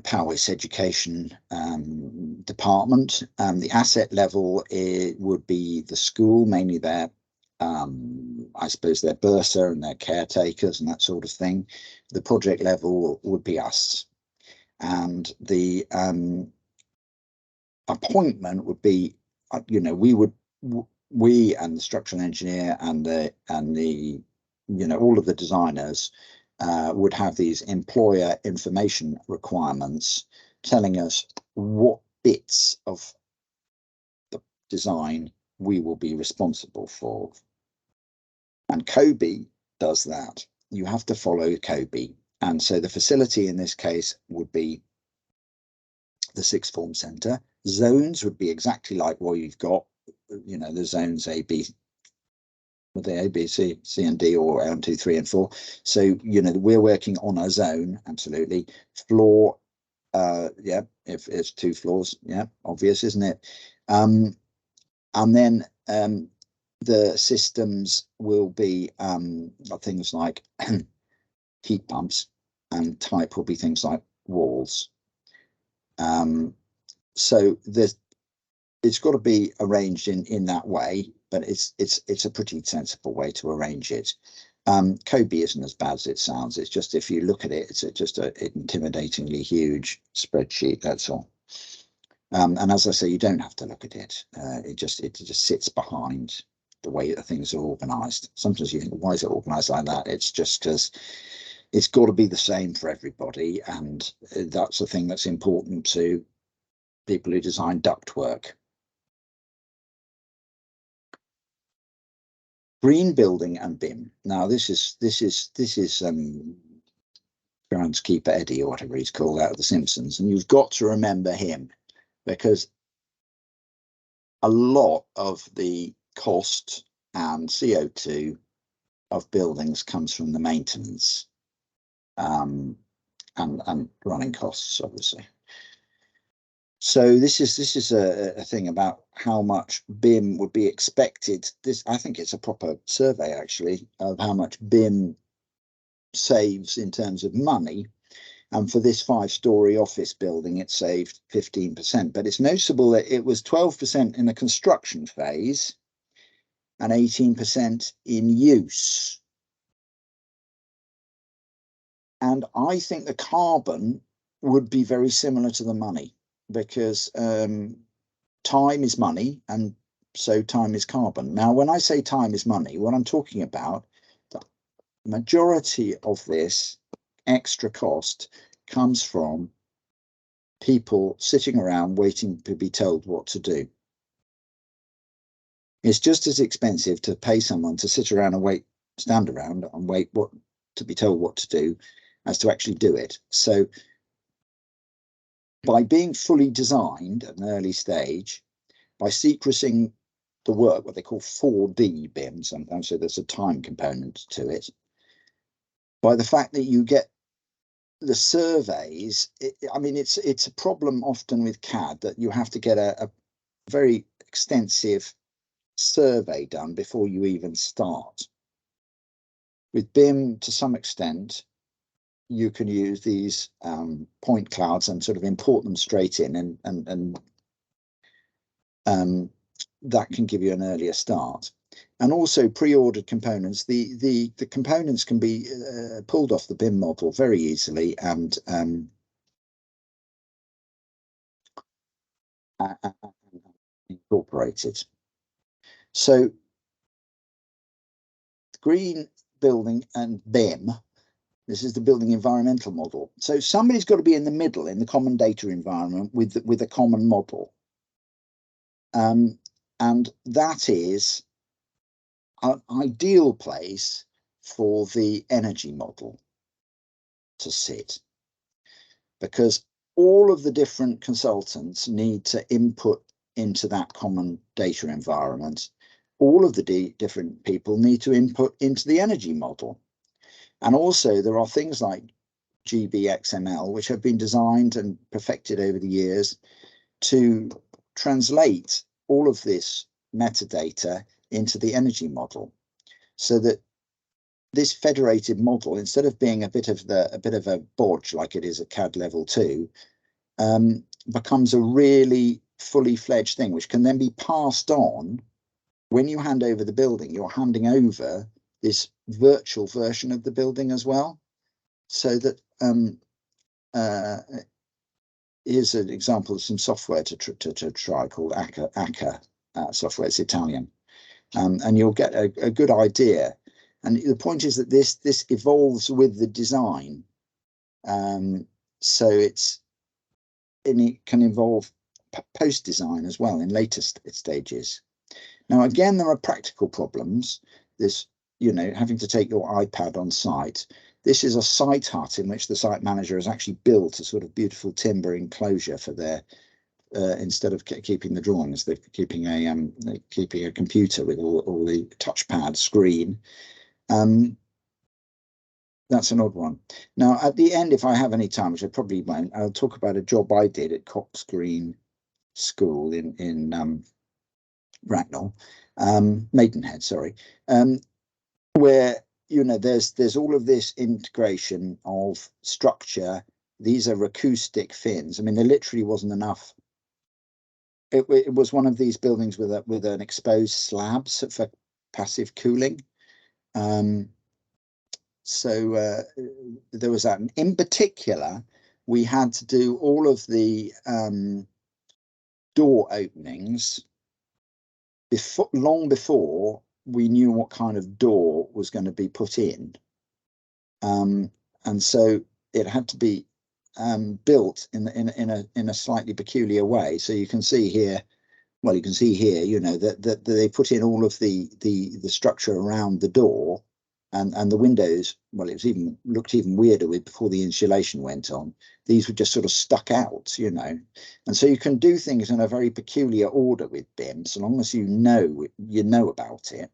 Speaker 1: Powys Education department. The asset level, it would be the school, mainly their I suppose their bursar and their caretakers and that sort of thing. The project level would be us, and the appointment would be, you know, we and the structural engineer and the you know, all of the designers would have these employer information requirements telling us what bits of the design we will be responsible for. And COBE does that. You have to follow COBE. And so the facility in this case would be the sixth form centre. Zones would be exactly like what you've got, you know, the zones A, B, with the A, B, C, and D, or 1, 2, 3, and 4. So, you know, we're working on a zone, absolutely. Floor, yeah, if it's 2 floors, yeah, obvious, isn't it? And then the systems will be things like heat pumps, and type will be things like walls. So it's got to be arranged in that way, but it's a pretty sensible way to arrange it. COBE isn't as bad as it sounds. It's just, if you look at it, it's just an intimidatingly huge spreadsheet, that's all. And as I say, you don't have to look at it. It just sits behind the way that things are organized. Sometimes you think, why is it organized like that? It's just because it's got to be the same for everybody, and that's the thing that's important to people who design ductwork. Green building and BIM. Now this is groundskeeper Eddie, or whatever he's called out of The Simpsons, and you've got to remember him, because a lot of the cost and CO2 of buildings comes from the maintenance and running costs, obviously. So this is a thing about how much BIM would be expected. I think it's a proper survey actually of how much BIM saves in terms of money. And for this 5-story office building, it saved 15%. But it's noticeable that it was 12% in the construction phase and 18% in use. And I think the carbon would be very similar to the money, because time is money, and so time is carbon. Now, when I say time is money, what I'm talking about, the majority of this extra cost comes from people sitting around waiting to be told what to do. It's just as expensive to pay someone to sit around and stand around and wait to be told what to do as to actually do it. So by being fully designed at an early stage, by sequencing the work, what they call 4D BIM sometimes, so there's a time component to it, by the fact that you get the surveys, I mean, it's a problem often with CAD that you have to get a very extensive survey done before you even start. With BIM, to some extent, you can use these point clouds and sort of import them straight in, and that can give you an earlier start. And also pre-ordered components, the components can be pulled off the BIM model very easily and incorporated. So green building and BIM, this is the building environmental model. So somebody's got to be in the middle in the common data environment with a common model. And that is an ideal place for the energy model to sit, because all of the different consultants need to input into that common data environment. All of the different people need to input into the energy model. And also there are things like GBXML, which have been designed and perfected over the years to translate all of this metadata into the energy model, so that this federated model, instead of being a bit of a bodge like it is at CAD level 2, becomes a really fully fledged thing, which can then be passed on. When you hand over the building, you're handing over this virtual version of the building as well, so that here's an example of some software to try called ACA software. It's Italian, and you'll get a good idea. And the point is that this evolves with the design, so it can involve post design as well in later stages. Now, again, there are practical problems. This, having to take your iPad on site. This is a site hut in which the site manager has actually built a sort of beautiful timber enclosure for their, instead of keeping the drawings, they're keeping a computer with all the touchpad screen. That's an odd one. Now, at the end, if I have any time, which I probably won't, I'll talk about a job I did at Cox Green School in Bracknell, Maidenhead, sorry, where there's all of this integration of structure. These are acoustic fins. I mean, there literally wasn't enough. It was one of these buildings with an exposed slab for passive cooling. So there was that. And in particular, we had to do all of the door openings long before we knew what kind of door was going to be put in. And so it had to be built in a slightly peculiar way. So you can see here, well, you can see here, that they put in all of the structure around the door. And the windows, well, it looked even weirder before the insulation went on. These were just sort of stuck out, And so you can do things in a very peculiar order with BIM, so long as you know about it.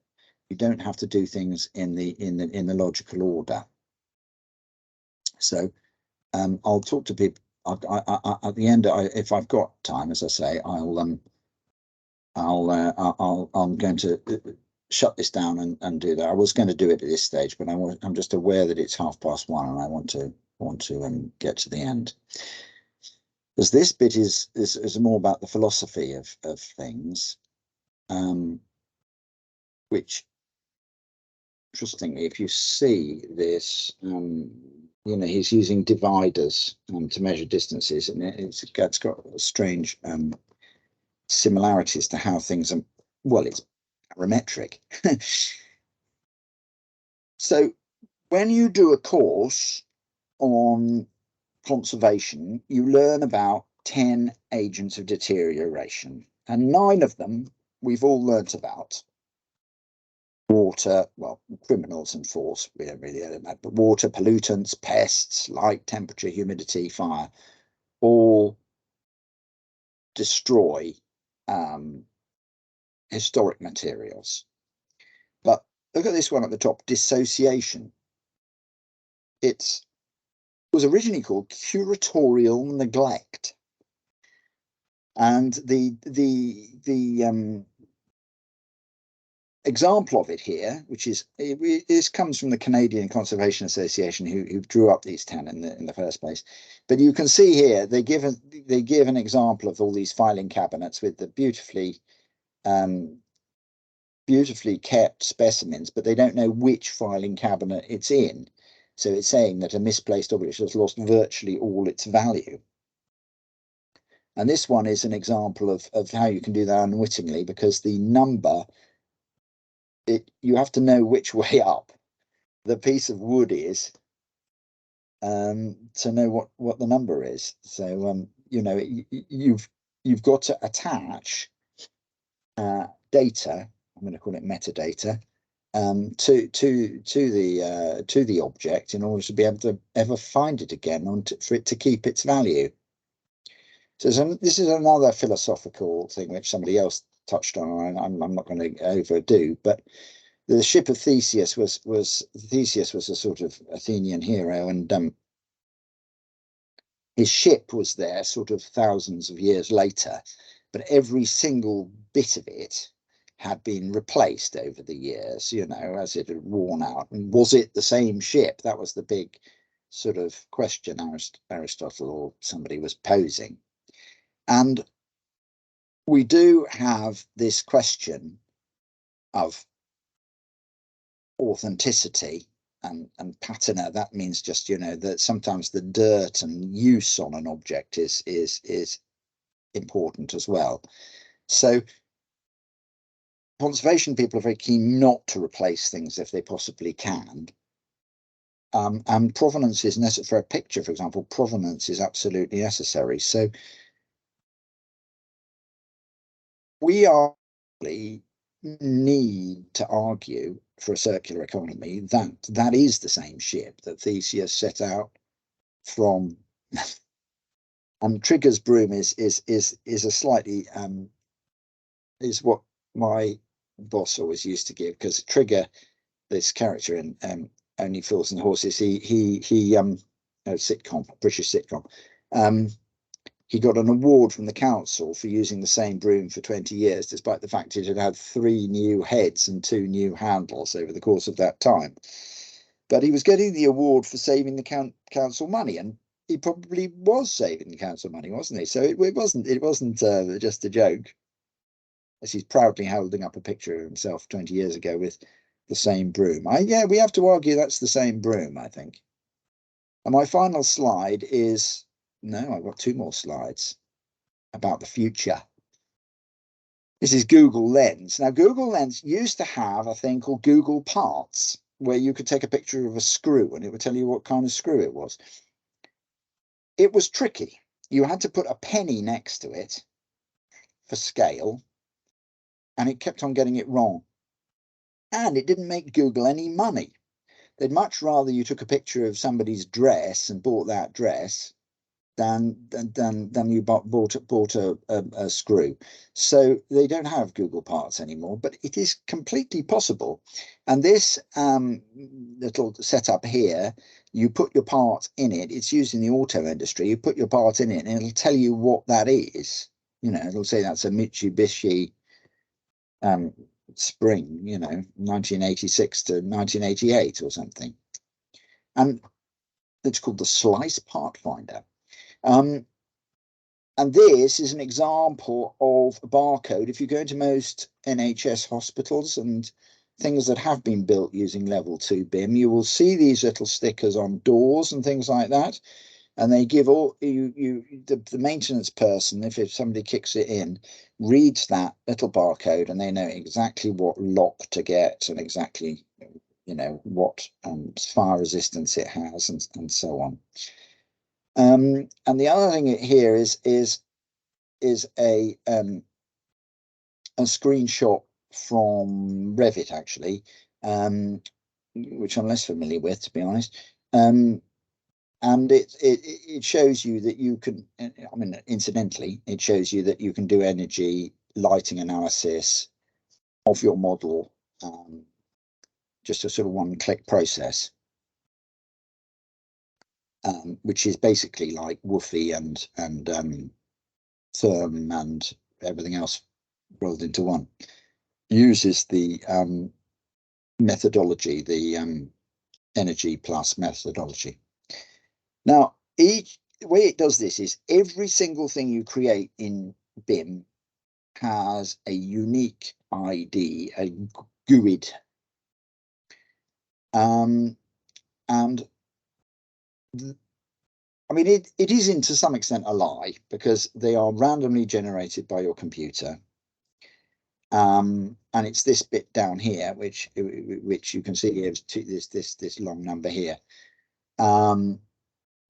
Speaker 1: You don't have to do things in the logical order. So I'll talk to at the end, if I've got time, as I say, I'm going to shut this down and do that. I was going to do it at this stage, but I'm just aware that it's 1:30 and I want to get to the end. Because this bit is more about the philosophy of things, which, interestingly, if you see this, he's using dividers to measure distances, and it's got strange similarities to how things are. Well, it's parametric. So when you do a course on conservation, you learn about 10 agents of deterioration, and 9 of them we've all learnt about. Water, well, criminals and force, we don't really know that, but water, pollutants, pests, light, temperature, humidity, fire, all destroy historic materials. But look at this one at the top, dissociation. It was originally called curatorial neglect. And the example of it here, which is this comes from the Canadian Conservation Association, who drew up these 10 in the first place. But you can see here they give an example of all these filing cabinets with the beautifully kept specimens, but they don't know which filing cabinet it's in. So it's saying that a misplaced object has lost virtually all its value. And this one is an example of how you can do that unwittingly, because the number, you have to know which way up the piece of wood is to know what the number is. So you've got to attach data, I'm going to call it metadata, to the object in order to be able to ever find it again, and for it to keep its value. So this is another philosophical thing which somebody else touched on, and I'm not going to overdo, but the ship of Theseus was a sort of Athenian hero, and his ship was there sort of thousands of years later, but every single bit of it had been replaced over the years, as it had worn out. And was it the same ship? That was the big sort of question Aristotle or somebody was posing. And we do have this question of authenticity and patina. That means just, that sometimes the dirt and use on an object is important as well. So conservation people are very keen not to replace things if they possibly can. And provenance is necessary. For a picture, for example, provenance is absolutely necessary. So we need to argue for a circular economy that is the same ship that Theseus set out from. And Trigger's broom is a slightly is what my boss always used to give, because Trigger, this character in Only Fools and Horses, he sitcom, British sitcom, he got an award from the council for using the same broom for 20 years, despite the fact it had had 3 new heads and 2 new handles over the course of that time. But he was getting the award for saving the council money, and he probably was saving the council money, wasn't he? So it wasn't just a joke, as he's proudly holding up a picture of himself 20 years ago with the same broom. Yeah, we have to argue that's the same broom, I think. And my final slide is, no, I've got 2 more slides about the future. This is Google Lens. Now, Google Lens used to have a thing called Google Parts, where you could take a picture of a screw and it would tell you what kind of screw it was. It was tricky. You had to put a penny next to it for scale, and it kept on getting it wrong. And it didn't make Google any money. They'd much rather you took a picture of somebody's dress and bought that dress than you bought a screw. So they don't have Google Parts anymore, but it is completely possible. And this little setup here, you put your part in it. It's used in the auto industry. You put your part in it, and it'll tell you what that is. You know, it'll say that's a Mitsubishi spring, you know, 1986 to 1988 or something. And it's called the Slice Part Finder. And this is an example of a barcode. If you go into most NHS hospitals and things that have been built using level 2 BIM, you will see these little stickers on doors and things like that. And they give all the maintenance person, if somebody kicks it in, reads that little barcode, and they know exactly what lock to get and exactly, you know, what fire resistance it has, and so on. And the other thing here is a screenshot from Revit, actually, which I'm less familiar with, to be honest. And it shows you that you can, I mean, incidentally, it shows you that you can do energy lighting analysis of your model, just a sort of one-click process, which is basically like Woofy and Therm and everything else rolled into one. Uses the methodology, the Energy Plus methodology. Now, the way it does this is every single thing you create in BIM has a unique ID, a GUID. And I mean, it is to some extent a lie, because they are randomly generated by your computer. And it's this bit down here, which you can see here, this long number here.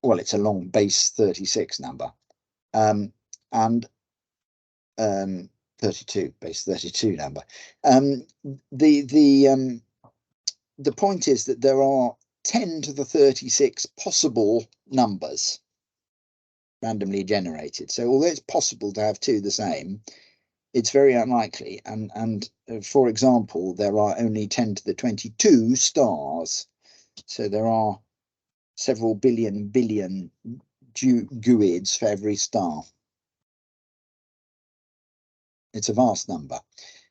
Speaker 1: Well, it's a long base 36 number, and 32 base 32 number. The point is that there are 10 to the 36 possible numbers randomly generated. So although it's possible to have two the same, it's very unlikely. And for example, there are only 10 to the 22 stars. So there are several billion GUIDs for every star. It's a vast number.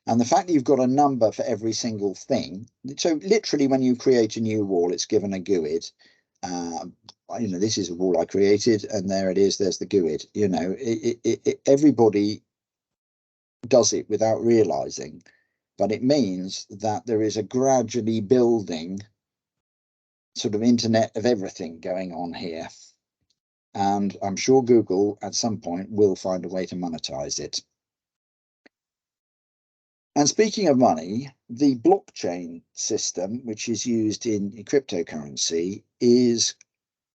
Speaker 1: And the fact that you've got a number for every single thing, so literally when you create a new wall, it's given a GUID. You know, this is a wall I created, and there it is, there's the GUID. You know, everybody does it without realizing, but it means that there is a gradually building sort of internet of everything going on here. And I'm sure Google at some point will find a way to monetize it. And speaking of money, the blockchain system, which is used in cryptocurrency, is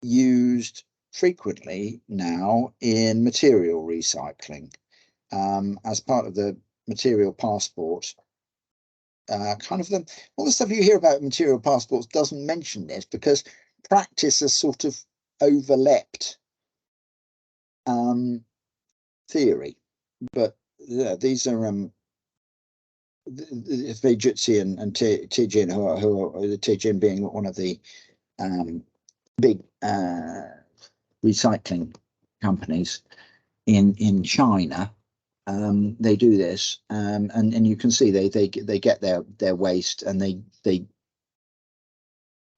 Speaker 1: used frequently now in material recycling, as part of the material passport. Kind of all the stuff you hear about material passports doesn't mention this, because practice has sort of overlapped theory. But yeah, these are Vijitsi and Tijin, who are the Tijin being one of the big recycling companies in China. They do this, and you can see they get their waste, and they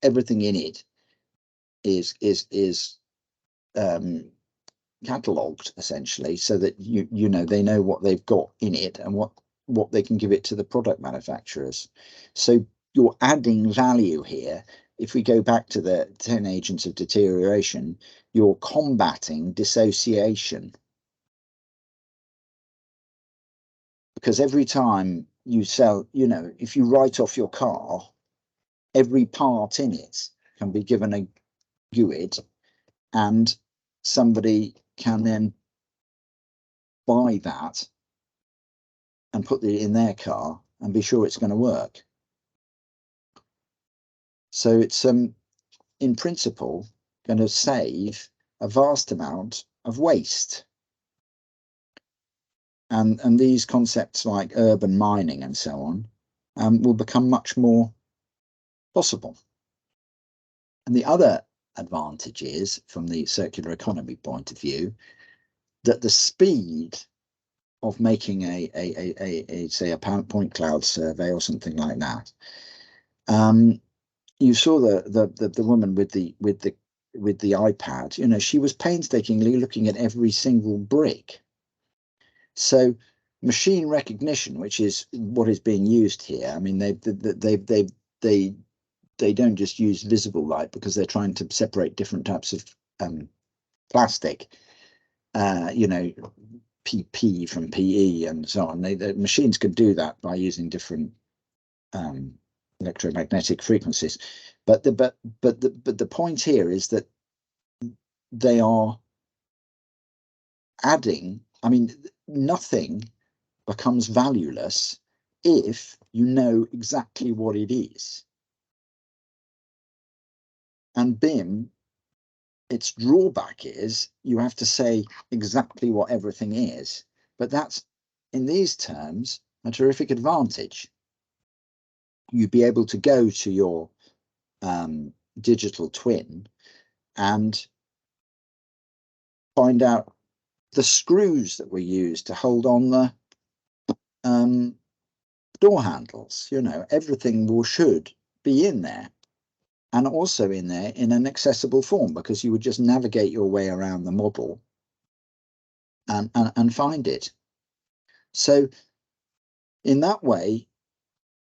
Speaker 1: everything in it is catalogued, essentially, so that you know, they know what they've got in it and what they can give it to the product manufacturers. So you're adding value here. If we go back to the 10 agents of deterioration, you're combating dissociation. Because every time you sell, you know, if you write off your car, every part in it can be given a GUID, and somebody can then buy that and put it in their car and be sure it's going to work. So it's in principle going to save a vast amount of waste. And these concepts like urban mining and so on will become much more possible. And the other advantage is, from the circular economy point of view, that the speed of making say a point cloud survey or something like that. You saw the woman with the iPad. You know, she was painstakingly looking at every single brick. So machine recognition, which is what is being used here, I mean, they don't just use visible light because they're trying to separate different types of plastic, you know, PP from PE and so on. The machines could do that by using different electromagnetic frequencies. But the point here is that they are adding, I mean, nothing becomes valueless if you know exactly what it is. And BIM, its drawback is you have to say exactly what everything is, but that's, in these terms, a terrific advantage. You'd be able to go to your digital twin and find out the screws that were used to hold on the door handles. You know, everything should be in there, and also in there in an accessible form, because you would just navigate your way around the model and find it. So in that way,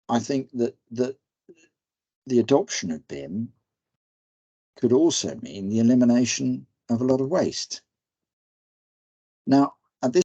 Speaker 1: I think that the adoption of BIM could also mean the elimination of a lot of waste. Now,